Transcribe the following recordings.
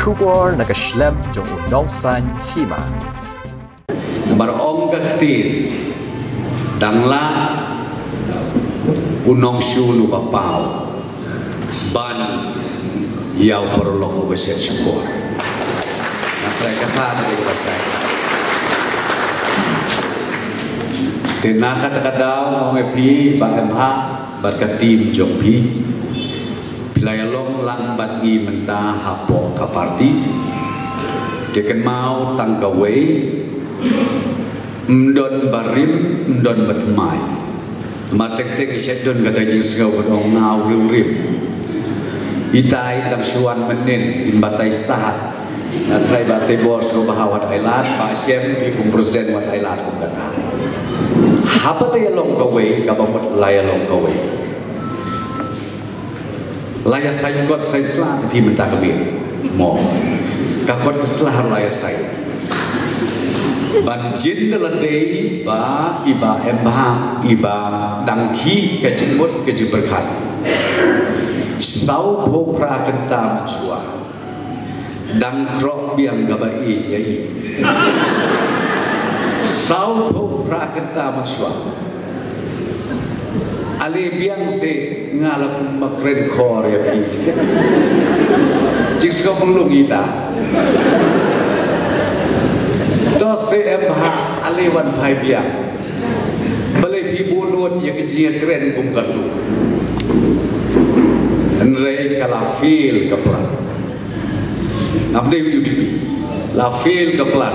kubor nakaslem jong unongsan hima. Barong kaktir dangla unong syulu papau ban yaw perlok ubeset syukur. Saya kata dari bahasa. Tenang kata-kata mengepi bahemha berkatim jompi. Pilayalong lang bagi mentah hapo kaparti. Deken mau tangkawai. Mdon barim, mdon batmai. Matek-tek isyadon kata jisgau berong ngau rim. Itai tang syuan menin imbatai stahat. Natrai batai bos ko bahawat ailat, Pak Syem pipung presiden wat ailat ko kata. Hapa tayo long kaway, kabamot laya long kaway. Laya say kot say slah tapi mentah kebir. Mo, kakot keslah laya say. Banjin daladei ba iba emba iba dangki kejemut kejeberkat. Sau phopra kenta mansua. Dang krok biang gabai yai. Sau phopra kenta mansua. Ali biang se ngalap makren kor ya pi. Jis kau perlu kita. Dos CMH aliwan pai biang. Balai pi bunun yang kecil keren kumkatu. Enrei kalafil keplan. Namde UDP. Lafil keplan.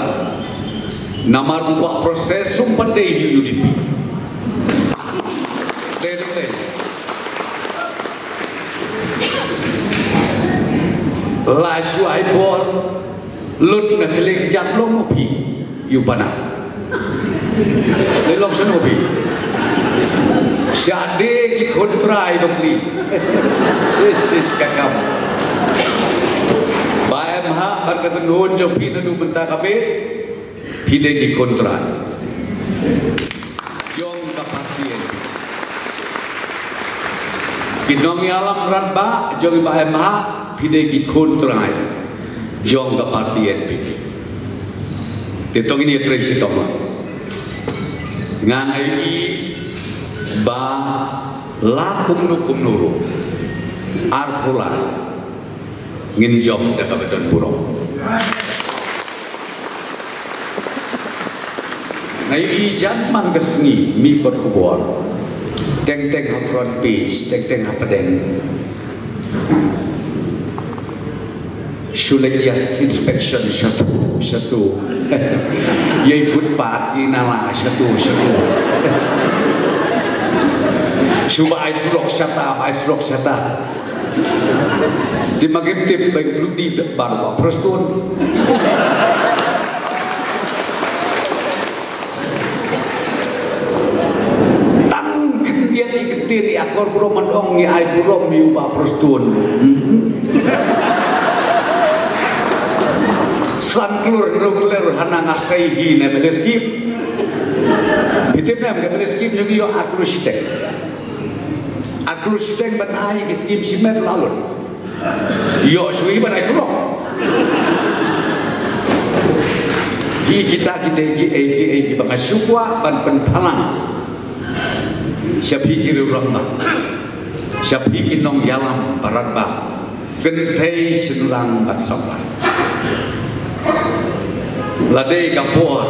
Nama rumah proses sumpah deh UDP. Deh. Lasu aibor. Lut nak klik jat long upi. You panah. Lelong senobi. Syade ki kontrai dongli. Sis kakam. Baem ha berkata nun jom pina du benta kabe. Pide ki kontrai. Jong kapatien. Kinong alam ranba jong baem ha pide ki kontrai. Jong kapatien pide. Tetong ini trace toma. Ngan ai ba lakum nukum nuru arpulan nginjom dak kabeton burung. Ngai ijan man kesni mi kot kubor. Teng-teng ha front page, teng-teng ha pedeng. Sulit yas inspection satu. Yai footpath inala satu. Cuba aisrok syata. Di magim tip baik bludi baru pak prostun. Tang kendian iketir akor bro mendong ni ai burom yu pak prostun. Sanklur nuklir hana ngasaihi na beleskip. Bitip na mga beleskip yung iyo aklustek. Aklustek ban ay iskip simet lalun. Yo sui ban ay surok. Kita baka syukwa ban penpalang. Siya pikir rahmat. Siya pikir nong yalam barat ba. Gentay sinulang bat sabah. Ladai kapur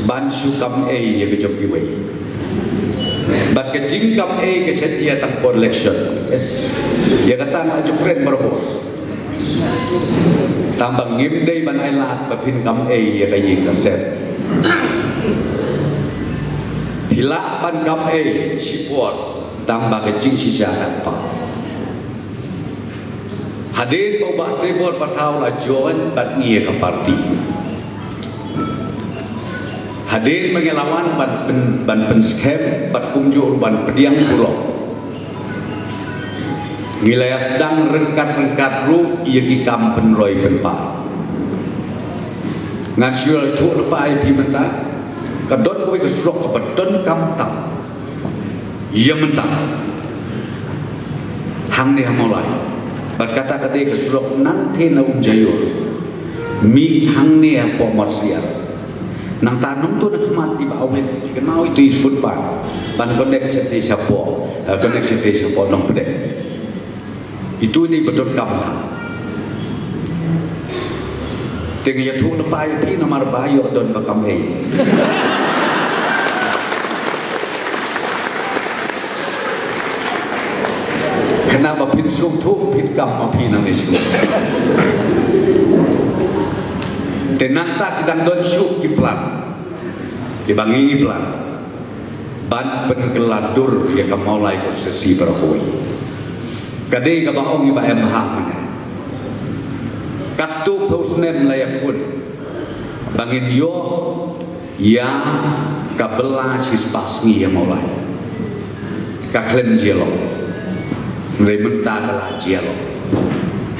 bansu kam ya kejom kiwai. Bat kejing kam kesedia tang collection. Ya kata maju keren berapa. Tambang ngimdai ban ailat bapin kam ya kajing kaset. Hila ban kam sipor tambah kejing sijaran pa. Hadir obat tribor patau lajuan bat ngia ke parti. Hadir mengelawan ban penskem bat kumjur ban pediang buruk. Wilayah sedang rengkat ru ia ki kam penroy penpa. Ngan syul tu lepa ai pi menta. Kadon kowe kesrok kebedon kam tak. Ia mentah. Hang ni mulai. berkata ketika kesurok nanti na jayo mi hang ni po marsial nang tanong tu nak mat di bawah kenal itu isfut ban connect sete siapo connect sete siapo nong pedek itu ni betul kamera tinggal ya tu lepai pi nomor bayo don bakam kenapa pin sung tu pin kam ma pi nang isu tenang tak kita don syuk kiplan kibangi plan ban penggeladur ya kamulai konsesi berkoi kadai ka baong iba MH mana katu pausnem layak pun bangin yo ya kabela sispasngi ya mulai kaklem jelo rementa kala jelo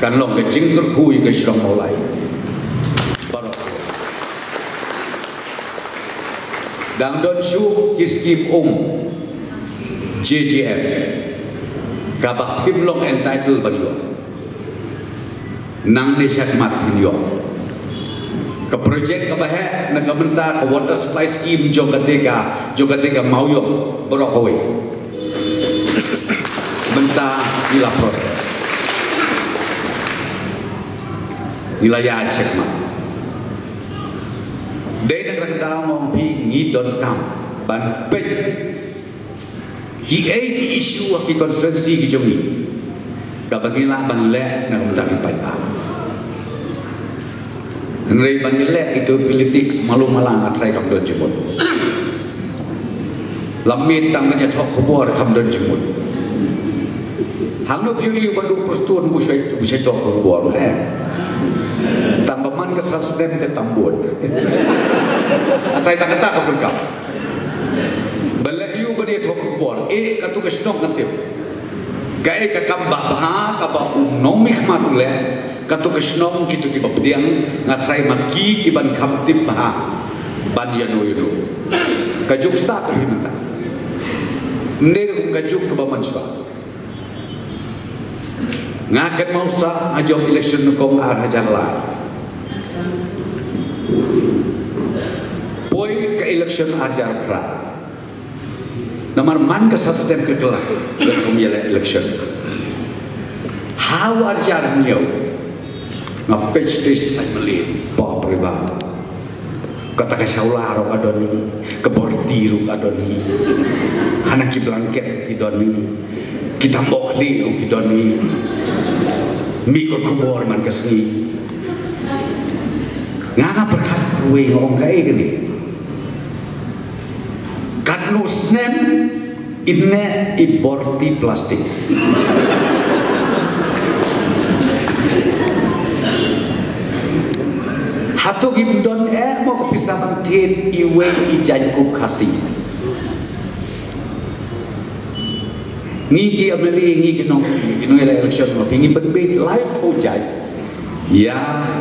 kan long ke jingker kui ke syong mulai dan don syuk kiskim JJM kabak himlong entitled bagyo nang desak mat pinyo ke project kabah na kamenta ke water supply scheme jogatega mauyo berokoi benta ila proses wilayah sekmat đây là cái đào mong phi nghĩ đòn cam ban pek ki ai issue ki konferensi ki jongi ka bagila ban le na kumta ki pai pa nrei ban le itu politik malu malang atrai kam don jemut lamit tang nya thok khobor kam don jemut hang no piu bandu perstuan bu sai tok khobor tambaman ke sasdem ke tambun atai tak kata ka berkap bala yu bani thok bor katu ke snok ngatip gae ka kambah bah ka ba nomik madule katu ke snok kitu ki babdiang ngatrai maki ki ban kamtip bah ban yanu yunu ka juk sta ta himta ndere ka juk ka ba manswa ngaket mau sa ajong election kong ar hajar la poi ke election ajar pra nomor man ke sistem ke kelak ke pemilihan election how ajar nyo ngapech tes ay mali pa priba kata ka saula ro kadoni ke bordi ro kadoni anak ki blanket ki doni kita mbok li ro ki doni mikor kubor man kasni ngaka perkat ruwe ngong kae gini katnu snem inne iborti plastik hatu gimdon mo kepisaman tien iwe ijanku kasih ngiki ameli ngiki nong election mo pingi penbet live hojai ya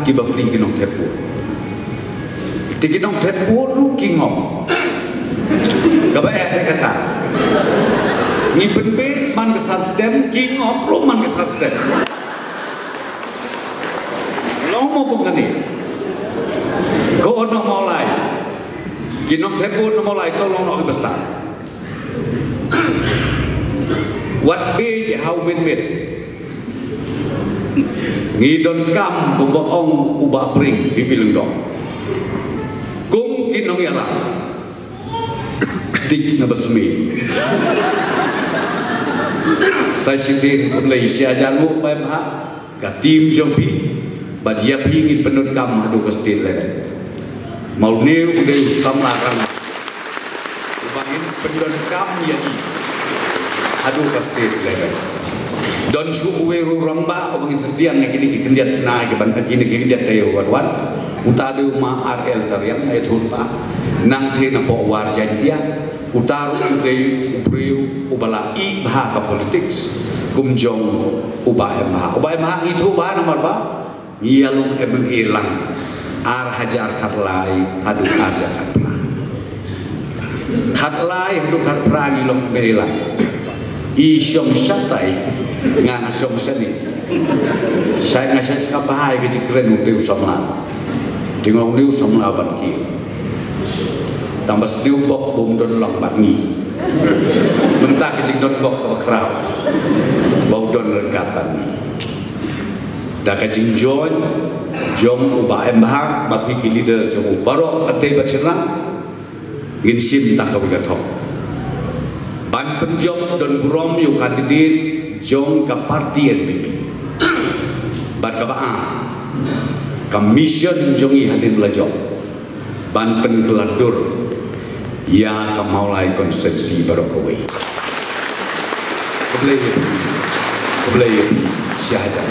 kibapli kinong tepur tikinong tepur lu kingom kabaya kata ngi penbet man kesan sedem kingom lu man kesan sedem lo mau bungani ko no mulai kinong tepur no mulai tolong no besar wat be how men met ngidon kam kumboong uba pring di pilendong kung kinong yala dik na basmi sa sisin kun Malaysia jalu pai ma ka tim jompi badia pingin penut kam adu kastil le mau neu de samlaran bangin penut kam yani adu kastil le don suwe ruramba obang sedian nek ini kendiat na ke ban kini kendiat tayo wan utadu ma RL tarian ay thunpa nang the na po war jantia utaru de upriu ubala i bha ka politics kumjong ubae ma itu ba nomor ba iyalung kemen ilang ar hajar khatlai adu aja khatlai adu khatpra ngilong berilang isyong syatai ngana syong sani Saya ngasih sekapahai ke jikren untuk samla. Tengok niu samla banki. Tambah sediu bok bom don lang bangi. Mentah ke jikdon bok ke kerau. Bau don rekatan. Dah ke jingjon, jom ubah embah, mapi ki leader jom ubaro kate bercerang. Ngin sim tak kau gathok. Ban penjom don burom yu kandidat jom ke parti NPP. Ban ke Commission jongi hadir belajar ban penkeladur ya kemaulai konsepsi barokawai kebelayar syahadat